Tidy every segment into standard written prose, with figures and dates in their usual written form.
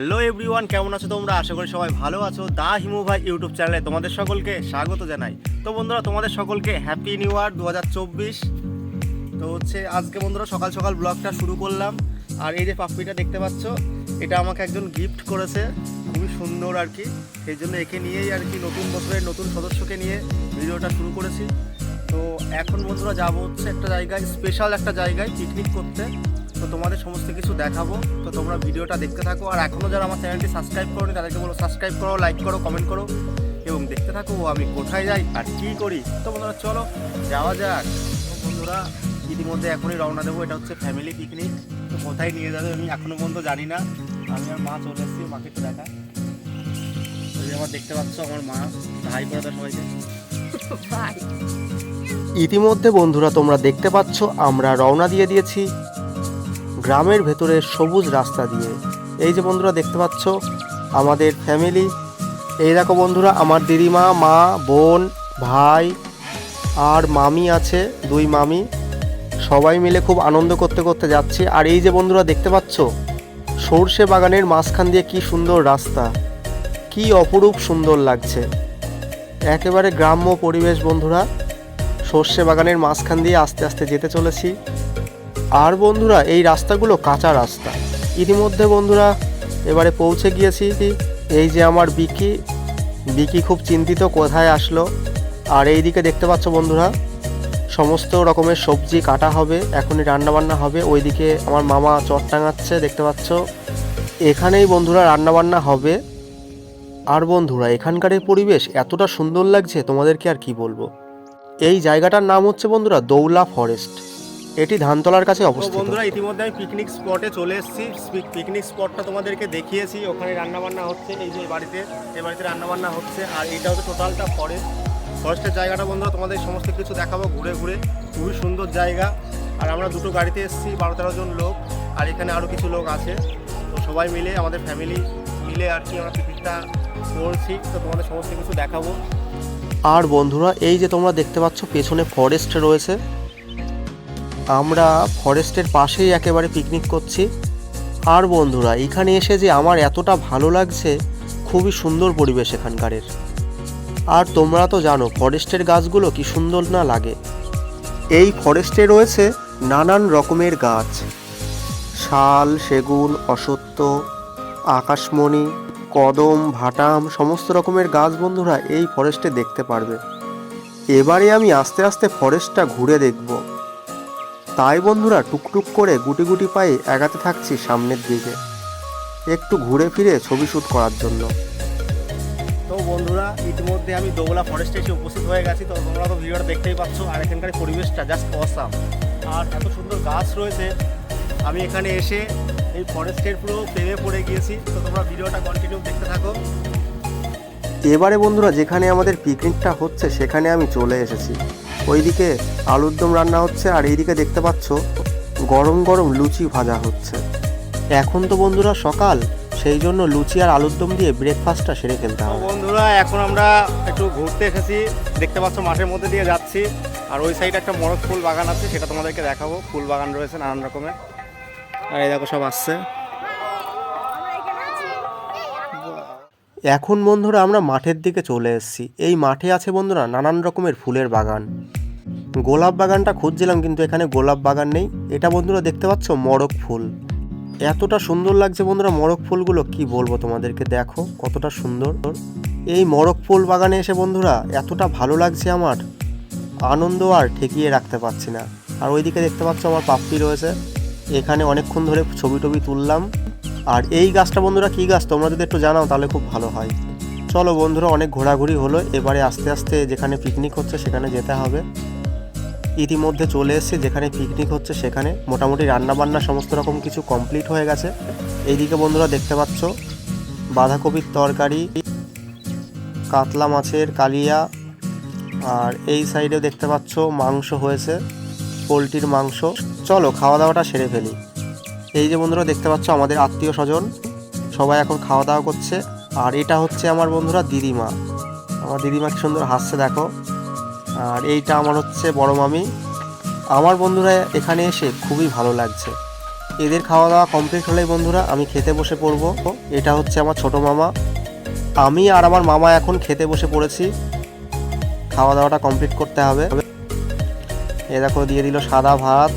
Hello everyone, কেমন আছো তোমরা? আশা করি সবাই ভালো আছো। দা হিমু ভাই ইউটিউব চ্যানেলে তোমাদের সকলকে স্বাগত জানাই। তো বন্ধুরা, তোমাদের সকলকে হ্যাপি নিউ ইয়ার 2024। তো আজকে বন্ধুরা সকাল সকাল ব্লগটা শুরু করলাম। আর এই যে পাপ্পিটা দেখতে পাচ্ছ, এটা আমাকে একজন গিফট করেছে, খুবই সুন্দর আর কি। সেই জন্য একে নিয়েই আর কি নতুন বছরের নতুন সদস্যকে নিয়ে ভিডিওটা শুরু করেছি। তো এখন বন্ধুরা যাবো একটা জায়গায়, স্পেশাল একটা জায়গায় পিকনিক করতে। তো তোমাদের সমস্ত কিছু দেখাবো, তো তোমরা ভিডিওটা দেখতে থাকো। আর এখনও যারা আমার চ্যানেলটি সাবস্ক্রাইব করোনি তাদেরকে বলো সাবস্ক্রাইব করো, লাইক করো, কমেন্ট করো এবং দেখতে থাকো আমি কোথায় যাই আর কী করি। তো বন্ধুরা চলো যাওয়া যাক। তো বন্ধুরা ইতিমধ্যে এখনই রওনা দেবো। এটা হচ্ছে ফ্যামিলি পিকনিক। তো কোথায় নিয়ে যাবে আমি এখনও পর্যন্ত জানি না। আমি আর মা চলে এসেছি, মাকে একটু দেখা। ওই যে আমার দেখতে পাচ্ছ আমার মা, ভাই করে দেয় সবাইকে। ইতিমধ্যে বন্ধুরা তোমরা দেখতে পাচ্ছ আমরা রওনা দিয়ে দিয়েছি গ্রামের ভেতরে সবুজ রাস্তা দিয়ে। এই যে বন্ধুরা দেখতে পাচ্ছ আমাদের ফ্যামিলি। এই দেখো বন্ধুরা, আমার দিদিমা, মা, বোন, ভাই আর মামি আছে, দুই মামি। সবাই মিলে খুব আনন্দ করতে করতে যাচ্ছি। আর এই যে বন্ধুরা দেখতে পাচ্ছ সর্ষে বাগানের মাঝখান দিয়ে কি সুন্দর রাস্তা, কি অপরূপ সুন্দর লাগছে। একেবারে গ্রাম্য পরিবেশ বন্ধুরা। সর্ষে বাগানের মাঝখান দিয়ে আস্তে আস্তে যেতে চলেছি। আর বন্ধুরা এই রাস্তাগুলো কাঁচা রাস্তা। ইতিমধ্যে বন্ধুরা এবারে পৌঁছে গিয়েছি। এই যে আমার বিকি খুব চিন্তিত কোথায় আসলো। আর এই দিকে দেখতে পাচ্ছ বন্ধুরা সমস্ত রকমের সবজি কাটা হবে, এখনই রান্নাবান্না হবে। ওইদিকে আমার মামা চট টাঙাচ্ছে দেখতে পাচ্ছ। এখানেই বন্ধুরা রান্নাবান্না হবে। আর বন্ধুরা এখানকার এই পরিবেশ এতটা সুন্দর লাগছে তোমাদেরকে আর কি বলবো। এই জায়গাটার নাম হচ্ছে বন্ধুরা দৌলা ফরেস্ট। এটি ধানতলার কাছে তো অবস্থিত। বন্ধুরা ইতিমধ্যে আমি পিকনিক স্পটে চলে এসেছি। পিকনিক স্পটটা তোমাদেরকে দেখিয়েছি, ওখানে রান্নাবান্না হচ্ছে। এই যে এই বাড়িতে রান্নাবান্না হচ্ছে। আর এইটা হচ্ছে টোটালটা ফরেস্টের জায়গাটা বন্ধুরা তোমাদের সমস্ত কিছু দেখাবো ঘুরে ঘুরে। খুবই সুন্দর জায়গা। আর আমরা দুটো গাড়িতে এসেছি, 12-13 জন লোক। আর এখানে আরও কিছু লোক আছে। তো সবাই মিলে আমাদের ফ্যামিলি মিলে আর কি আমরা পিকনিকটা করছি। তো তোমাদের সমস্ত কিছু দেখাবো। আর বন্ধুরা এই যে তোমরা দেখতে পাচ্ছ পেছনে ফরেস্ট রয়েছে। আমরা ফরেস্টের পাশেই একেবারে পিকনিক করছি। আর বন্ধুরা এখানে এসে যে আমার এতটা ভালো লাগছে, খুবই সুন্দর পরিবেশ এখানকারের। আর তোমরা তো জানো ফরেস্টের গাছগুলো কি সুন্দর না লাগে। এই ফরেস্টে রয়েছে নানান রকমের গাছ, শাল, সেগুন, অশ্বত্থ, আকাশমণি, কদম, ভাটাম, সমস্ত রকমের গাছ বন্ধুরা এই ফরেস্টে দেখতে পারবে। এবারে আমি আস্তে আস্তে ফরেস্টটা ঘুরে দেখব। তাই বন্ধুরা টুকটুক করে গুটি গুটি পায়ে এগাতে থাকছি সামনের দিকে, একটু ঘুরে ফিরে ছবি শ্যুট করার জন্য। তো বন্ধুরা ইতিমধ্যে আমি দৌলা ফরেস্টে এসে উপস্থিত হয়ে গেছি। তো তোমরা তো ভিডিওটা দেখতেই পাচ্ছ। আর এখানকার পরিবেশটা জাস্ট অসাম। আর এত সুন্দর গাছ রয়েছে। আমি এখানে এসে এই ফরেস্টের পুরো প্রেমে পড়ে গিয়েছি। তো তোমরা ভিডিওটা কন্টিনিউ দেখতে থাকো। এবারে বন্ধুরা যেখানে আমাদের পিকনিকটা হচ্ছে সেখানে আমি চলে এসেছি। ওইদিকে আলুর দম রান্না হচ্ছে, আর এইদিকে দেখতে পাচ্ছ গরম গরম লুচি ভাজা হচ্ছে। এখন তো বন্ধুরা সকাল, সেই জন্য লুচি আর আলুর দম দিয়ে ব্রেকফাস্টটা সেরে ফেলতে তো হবে। বন্ধুরা এখন আমরা একটু ঘুরতে এসেছি। দেখতে পাচ্ছ মাঠের মধ্যে দিয়ে যাচ্ছি। আর ওই সাইডে একটা মরক ফুল বাগান আছে, সেটা তোমাদেরকে দেখাবো। ফুল বাগান রয়েছে নানান রকমের। আর এই দেখো সব আসছে। এখন বন্ধুরা আমরা মাঠের দিকে চলে এসেছি। এই মাঠে আছে বন্ধুরা নানান রকমের ফুলের বাগান। গোলাপ বাগানটা খুঁজছিলাম কিন্তু এখানে গোলাপ বাগান নেই। এটা বন্ধুরা দেখতে পাচ্ছ মরক ফুল। এতটা সুন্দর লাগছে বন্ধুরা মরক ফুলগুলো, কি বলবো তোমাদেরকে, দেখো কতটা সুন্দর। এই মরক ফুল বাগানে এসে বন্ধুরা এতটা ভালো লাগছে, আমার আনন্দ আর ঠেকিয়ে রাখতে পারছি না। আর ওইদিকে দেখতে পাচ্ছ আমার পাপ্পি রয়েছে। এখানে অনেকক্ষণ ধরে ছবি টবি তুললাম। আর এই গাছটা বন্ধুরা কী গাছ তোমরা যদি একটু জানাও তাহলে খুব ভালো হয়। চলো বন্ধুরা অনেক ঘোরাঘুরি হলো, এবারে আস্তে আস্তে যেখানে পিকনিক হচ্ছে সেখানে যেতে হবে। ইতিমধ্যে চলে এসেছি যেখানে পিকনিক হচ্ছে সেখানে। মোটামুটি রান্নাবান্না সমস্ত রকম কিছু কমপ্লিট হয়ে গেছে। এইদিকে বন্ধুরা দেখতে পাচ্ছ বাঁধাকপির তরকারি, কাতলা মাছের কালিয়া। আর এই সাইডেও দেখতে পাচ্ছ মাংস হয়েছে, পোলট্রির মাংস। চলো খাওয়া দাওয়াটা সেরে ফেলি। এই যে বন্ধুরা দেখতে পাচ্ছ আমাদের আত্মীয় স্বজন সবাই এখন খাওয়া দাওয়া করছে। আর এটা হচ্ছে আমার বন্ধুরা দিদিমা। আমার দিদিমা কি সুন্দর হাসছে দেখো। আর এইটা আমার হচ্ছে বড় মামি। আমার বন্ধুরা এখানে এসে খুবই ভালো লাগছে। এদের খাওয়া দাওয়া কমপ্লিট হলেই বন্ধুরা আমি খেতে বসে পড়ব। এটা হচ্ছে আমার ছোট মামা, আমি আর আমার মামা এখন খেতে বসে পড়েছি। খাওয়া দাওয়াটা কমপ্লিট করতে হবে। এ দেখো দিয়ে দিল সাদা ভাত,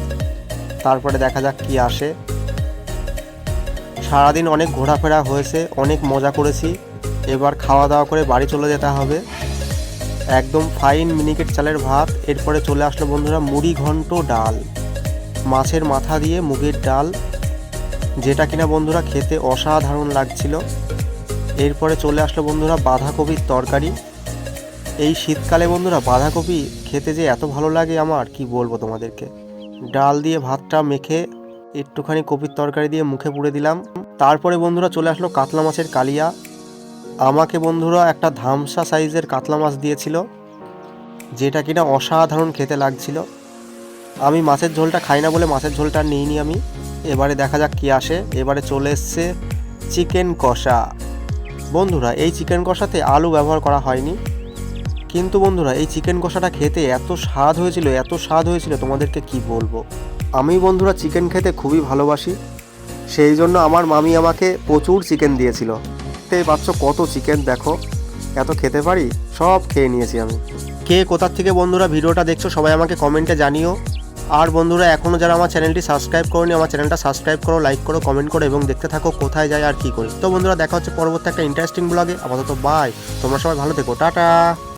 তারপরে দেখা যাক কি আসে। সারাদিন অনেক ঘোরাফেরা হয়েছে, অনেক মজা করেছি, এবার খাওয়া দাওয়া করে বাড়ি চলে যেতে হবে। একদম ফাইন মিনিকেট চালের ভাত। এরপরে চলে আসলো বন্ধুরা মুড়ি ঘন্ট ডাল, মাছের মাথা দিয়ে মুগের ডাল, যেটা কিনা বন্ধুরা খেতে অসাধারণ লাগছিল। এরপরে চলে আসলো বন্ধুরা বাঁধাকপির তরকারি। এই শীতকালে বন্ধুরা বাঁধাকপি খেতে যে এত ভালো লাগে আমার কি বলবো তোমাদেরকে। ডাল দিয়ে ভাতটা মেখে একটুখানি কপির তরকারি দিয়ে মুখে পুড়ে দিলাম। তারপরে বন্ধুরা চলে আসলো কাতলা মাছের কালিয়া। আমাকে বন্ধুরা একটা ধামসা সাইজের কাতলা মাছ দিয়েছিল, যেটা কিনা অসাধারণ খেতে লাগছিল। আমি মাছের ঝোলটা খাই না বলে মাছের ঝোলটা আর নিইনি আমি। এবারে দেখা যাক কি আসে। এবারে চলে এসছে চিকেন কষা। বন্ধুরা এই চিকেন কষাতে আলু ব্যবহার করা হয়নি, কিন্তু বন্ধুরা এই চিকেন কষাটা খেতে এত স্বাদ হয়েছিল, এত স্বাদ হয়েছিল তোমাদেরকে কি বলবো। আমি বন্ধুরা চিকেন খেতে খুবই ভালোবাসি, সেই জন্য আমার মামি আমাকে প্রচুর চিকেন দিয়েছিল। দেখতেই পাচ্ছ কত চিকেন, দেখো এত খেতে পারি, সব খেয়ে নিয়েছি আমি। কে কোথার থেকে বন্ধুরা ভিডিওটা দেখছো সবাই আমাকে কমেন্টে জানিও। আর বন্ধুরা এখনও যারা আমার চ্যানেলটি সাবস্ক্রাইব করোনি, আমার চ্যানেলটা সাবস্ক্রাইব করো, লাইক করো, কমেন্ট করো এবং দেখতে থাকো কোথায় যাই আর কি করি। তো বন্ধুরা দেখা হচ্ছে পরবর্তী একটা ইন্টারেস্টিং ব্লগে। আপাতত বাই, তোমরা সবাই ভালো থেকো, টাটা।